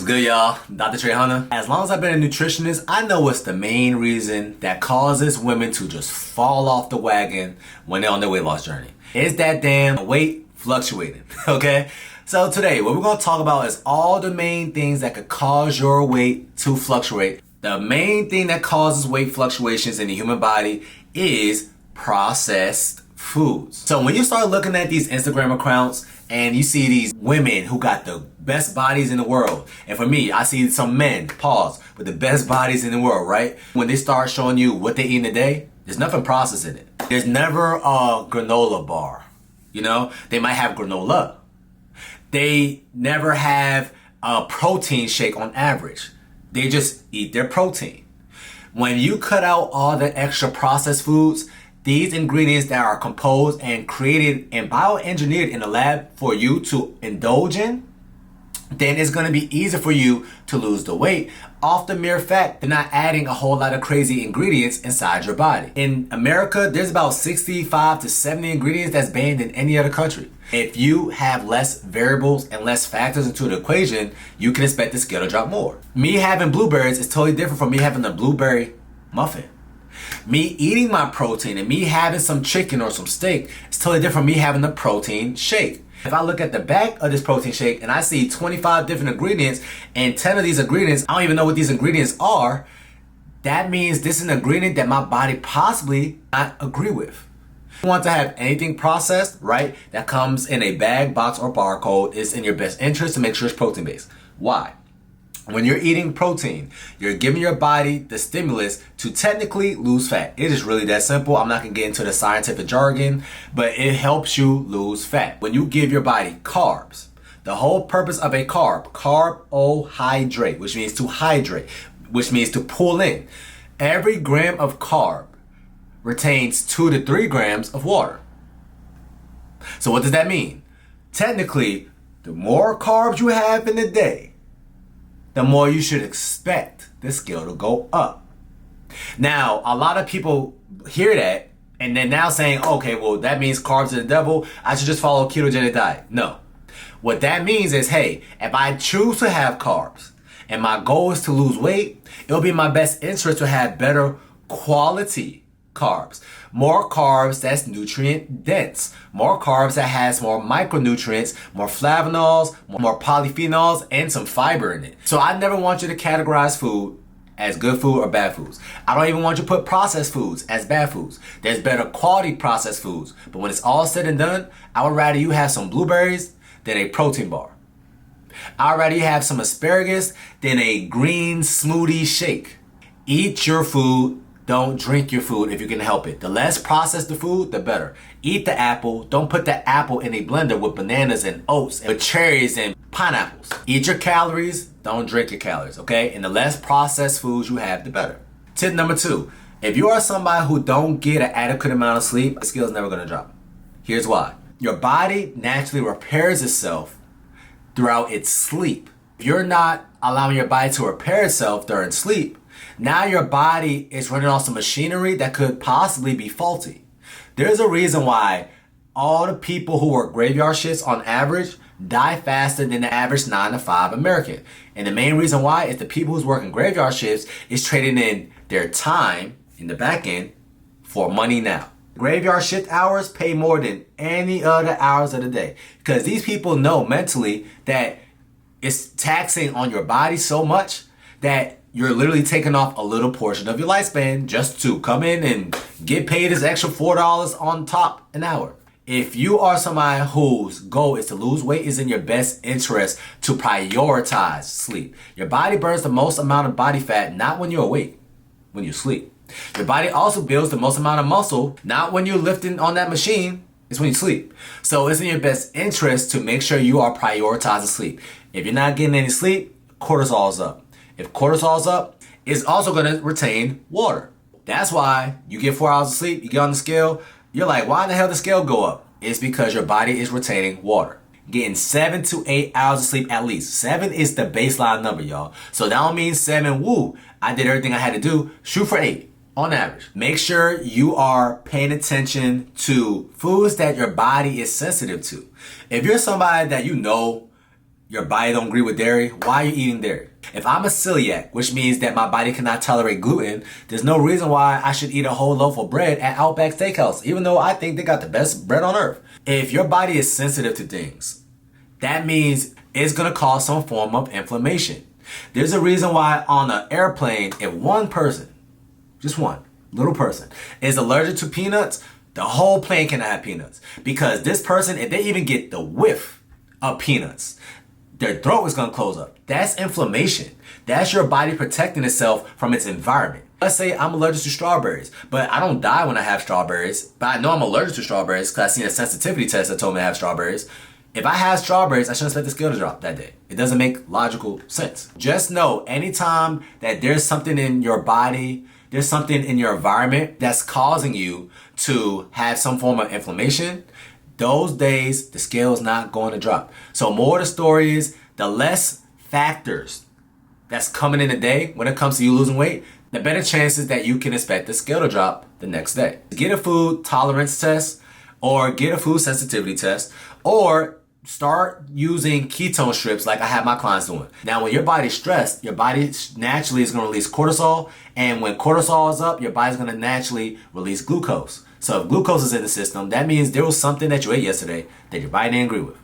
good, y'all? Dr.Trehunna. As long as I've been a nutritionist, I know what's the main reason that causes women to just fall off the wagon when they're on their weight loss journey. It's that damn weight fluctuating, okay? So today, what we're gonna talk about is all the main things that could cause your weight to fluctuate. The main thing that causes weight fluctuations in the human body is processed foods. So when you start looking at these Instagram accounts and you see these women who got the best bodies in the world, and for me, I see some men, pause, with the best bodies in the world, right? When they start showing you what they eat in a day, there's nothing processed in it. There's never a granola bar, you know? They might have granola. They never have a protein shake on average. They just eat their protein. When you cut out all the extra processed foods, these ingredients that are composed and created and bioengineered in the lab for you to indulge in, then it's going to be easier for you to lose the weight off the mere fact they're not adding a whole lot of crazy ingredients inside your body. In America, there's about 65 to 70 ingredients that's banned in any other country. If you have less variables and less factors into the equation, you can expect the scale to drop more. Me having blueberries is totally different from me having a blueberry muffin. Me eating my protein and me having some chicken or some steak is totally different from me having a protein shake. If I look at the back of this protein shake and I see 25 different ingredients and 10 of these ingredients, I don't even know what these ingredients are, that means this is an ingredient that my body possibly not agree with. If you want to have anything processed, right, that comes in a bag, box, or barcode, it's in your best interest to make sure it's protein based. Why? When you're eating protein, you're giving your body the stimulus to technically lose fat. It is really that simple. I'm not gonna get into the scientific jargon, but it helps you lose fat. When you give your body carbs, the whole purpose of a carbohydrate, which means to hydrate, which means to pull in. Every gram of carb retains 2 to 3 grams of water. So what does that mean? Technically, the more carbs you have in a day, the more you should expect the scale to go up. Now, a lot of people hear that and then now saying, okay, well, that means carbs are the devil. I should just follow a ketogenic diet. No. What that means is, hey, if I choose to have carbs and my goal is to lose weight, it'll be in my best interest to have better quality carbs. More carbs that's nutrient dense. More carbs that has more micronutrients, more flavonols, more polyphenols, and some fiber in it. So I never want you to categorize food as good food or bad foods. I don't even want you to put processed foods as bad foods. There's better quality processed foods. But when it's all said and done, I would rather you have some blueberries than a protein bar. I'd rather you have some asparagus than a green smoothie shake. Eat your food. Don't drink your food if you can help it. The less processed the food, the better. Eat the apple. Don't put the apple in a blender with bananas and oats and with cherries and pineapples. Eat your calories. Don't drink your calories, okay? And the less processed foods you have, the better. Tip number 2. If you are somebody who don't get an adequate amount of sleep, the scale is never going to drop. Here's why. Your body naturally repairs itself throughout its sleep. If you're not allowing your body to repair itself during sleep, now your body is running off some machinery that could possibly be faulty. There's a reason why all the people who work graveyard shifts on average die faster than the average 9 to 5 American. And the main reason why is the people who's working graveyard shifts is trading in their time in the back end for money now. Graveyard shift hours pay more than any other hours of the day because these people know mentally that it's taxing on your body so much that you're literally taking off a little portion of your lifespan just to come in and get paid this extra $4 on top an hour. If you are somebody whose goal is to lose weight, it's in your best interest to prioritize sleep. Your body burns the most amount of body fat, not when you're awake, when you sleep. Your body also builds the most amount of muscle, not when you're lifting on that machine, it's when you sleep. So it's in your best interest to make sure you are prioritizing sleep. If you're not getting any sleep, cortisol is up. If cortisol's up, it's also going to retain water. That's why you get 4 hours of sleep, you get on the scale, you're like, why the hell did the scale go up? It's because your body is retaining water. Getting 7 to 8 hours of sleep at least. 7 is the baseline number, y'all. So that don't mean 7, woo, I did everything I had to do. Shoot for 8 on average. Make sure you are paying attention to foods that your body is sensitive to. If you're somebody that you know Your body don't agree with dairy. Why are you eating dairy? If I'm a celiac, which means that my body cannot tolerate gluten, there's no reason why I should eat a whole loaf of bread at Outback Steakhouse, even though I think they got the best bread on earth. If your body is sensitive to things, that means it's going to cause some form of inflammation. There's a reason why on an airplane, if one person, just one little person, is allergic to peanuts, the whole plane cannot have peanuts. Because this person, if they even get the whiff of peanuts, their throat is going to close up. That's inflammation. That's your body protecting itself from its environment. Let's say I'm allergic to strawberries, but I don't die when I have strawberries. But I know I'm allergic to strawberries because I seen a sensitivity test that told me I have strawberries. If I have strawberries, I shouldn't expect the scale to drop that day. It doesn't make logical sense. Just know anytime that there's something in your body, there's something in your environment that's causing you to have some form of inflammation, those days, the scale is not going to drop. So more of the story is, the less factors that's coming in a day when it comes to you losing weight, the better chances that you can expect the scale to drop the next day. Get a food tolerance test or get a food sensitivity test or start using ketone strips like I have my clients doing. Now, when your body's stressed, your body naturally is going to release cortisol. And when cortisol is up, your body's going to naturally release glucose. So if glucose is in the system, that means there was something that you ate yesterday that your body didn't agree with.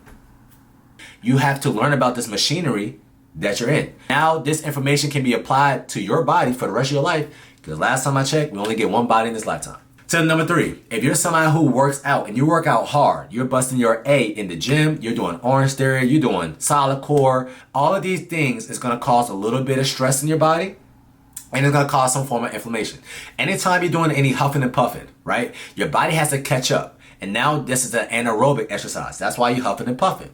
You have to learn about this machinery that you're in. Now this information can be applied to your body for the rest of your life, because last time I checked, we only get one body in this lifetime. Tip number 3, if you're somebody who works out and you work out hard, you're busting your A in the gym, you're doing Orange Theory, you're doing solid core, all of these things is going to cause a little bit of stress in your body. And it's going to cause some form of inflammation. Anytime you're doing any huffing and puffing, right, your body has to catch up. And now this is an anaerobic exercise. That's why you're huffing and puffing.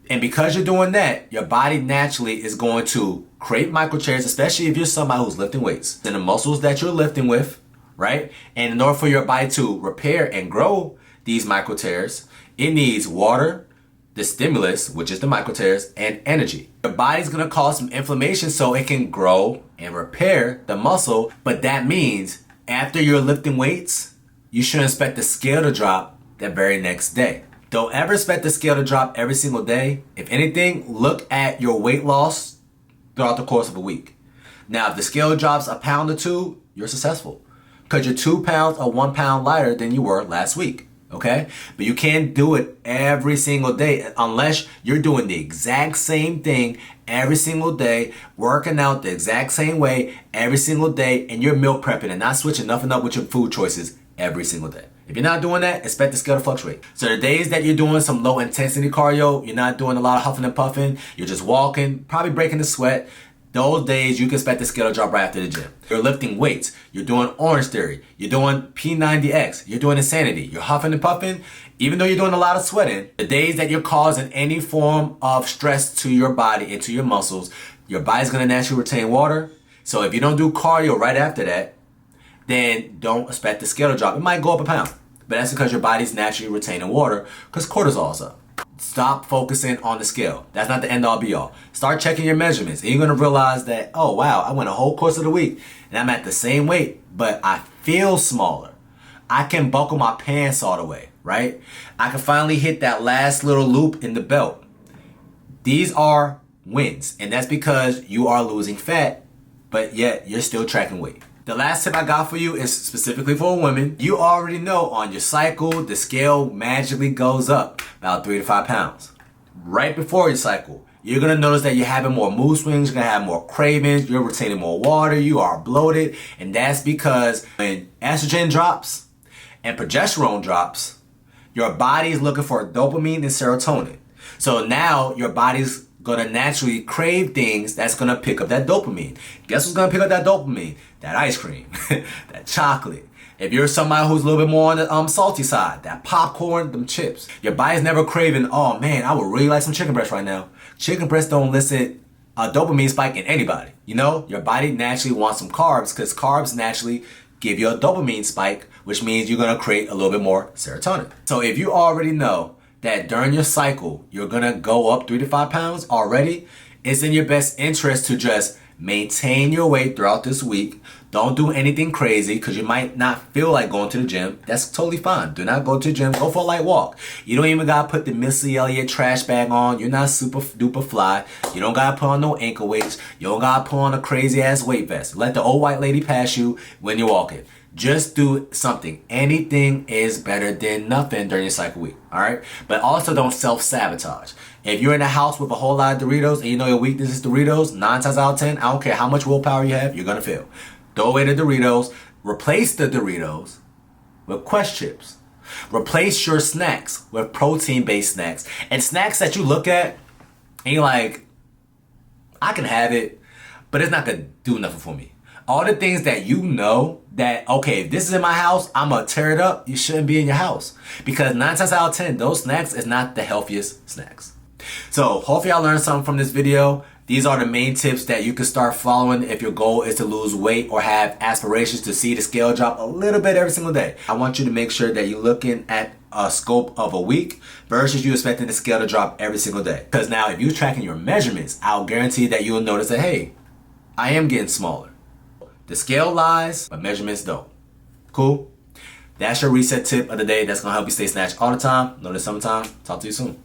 And because you're doing that, your body naturally is going to create micro tears, especially if you're somebody who's lifting weights. And the muscles that you're lifting with, right? And in order for your body to repair and grow these micro tears, it needs water, the stimulus, which is the micro tears, and energy. Your body's gonna cause some inflammation so it can grow and repair the muscle. But that means after you're lifting weights, you shouldn't expect the scale to drop the very next day. Don't ever expect the scale to drop every single day. If anything, look at your weight loss throughout the course of a week. Now, if the scale drops a pound or 2, you're successful, because you're 2 pounds or 1 pound lighter than you were last week. Okay? But you can't do it every single day unless you're doing the exact same thing every single day, working out the exact same way every single day, and you're meal prepping and not switching nothing up with your food choices every single day. If you're not doing that, expect the scale to fluctuate. So the days that you're doing some low intensity cardio, you're not doing a lot of huffing and puffing, you're just walking, probably breaking the sweat, those days you can expect the scale to drop right after the gym. You're lifting weights, you're doing Orange Theory, you're doing P90X, you're doing Insanity, you're huffing and puffing, even though you're doing a lot of sweating, the days that you're causing any form of stress to your body and to your muscles, your body's gonna naturally retain water. So if you don't do cardio right after that, then don't expect the scale to drop. It might go up a pound, but that's because your body's naturally retaining water because cortisol's up. Stop focusing on the scale. That's not the end all be all. Start checking your measurements and you're going to realize that, oh wow, I went a whole course of the week and I'm at the same weight, but I feel smaller. I can buckle my pants all the way, right? I can finally hit that last little loop in the belt. These are wins, and that's because you are losing fat, but yet you're still tracking weight. The last tip I got for you is specifically for women. You already know on your cycle, the scale magically goes up about 3 to 5 pounds. Right before your cycle, you're gonna notice that you're having more mood swings, you're gonna have more cravings, you're retaining more water, you are bloated, and that's because when estrogen drops and progesterone drops, your body is looking for dopamine and serotonin. So now your body's gonna naturally crave things that's gonna pick up that dopamine. Guess what's gonna pick up that dopamine? That ice cream, that chocolate. If you're somebody who's a little bit more on the salty side, that popcorn, them chips. Your body's never craving, oh man, I would really like some chicken breast right now. Chicken breast don't elicit a dopamine spike in anybody. You know, your body naturally wants some carbs because carbs naturally give you a dopamine spike, which means you're gonna create a little bit more serotonin. So if you already know that during your cycle, you're gonna go up 3 to 5 pounds already, it's in your best interest to just maintain your weight throughout this week. Don't do anything crazy because you might not feel like going to the gym. That's totally fine. Do not go to the gym. Go for a light walk. You don't even gotta put the Missy Elliott trash bag on. You're not super duper fly. You don't gotta put on no ankle weights. You don't gotta put on a crazy ass weight vest. Let the old white lady pass you when you're walking. Just do something. Anything is better than nothing during your cycle week. All right. But also don't self-sabotage. If you're in a house with a whole lot of Doritos and you know your weakness is Doritos, 9 times out of 10, I don't care how much willpower you have, you're going to fail. Throw away the Doritos. Replace the Doritos with Quest chips. Replace your snacks with protein-based snacks. And snacks that you look at and you're like, I can have it, but it's not going to do nothing for me. All the things that you know that, okay, if this is in my house, I'm going to tear it up, you shouldn't be in your house. Because 9 times out of 10, those snacks is not the healthiest snacks. So hopefully y'all learned something from this video. These are the main tips that you can start following if your goal is to lose weight or have aspirations to see the scale drop a little bit every single day. I want you to make sure that you're looking at a scope of a week versus you expecting the scale to drop every single day. Because now if you're tracking your measurements, I'll guarantee that you'll notice that, hey, I am getting smaller. The scale lies, but measurements don't. Cool? That's your reset tip of the day that's going to help you stay snatched all the time. Know this sometime. Talk to you soon.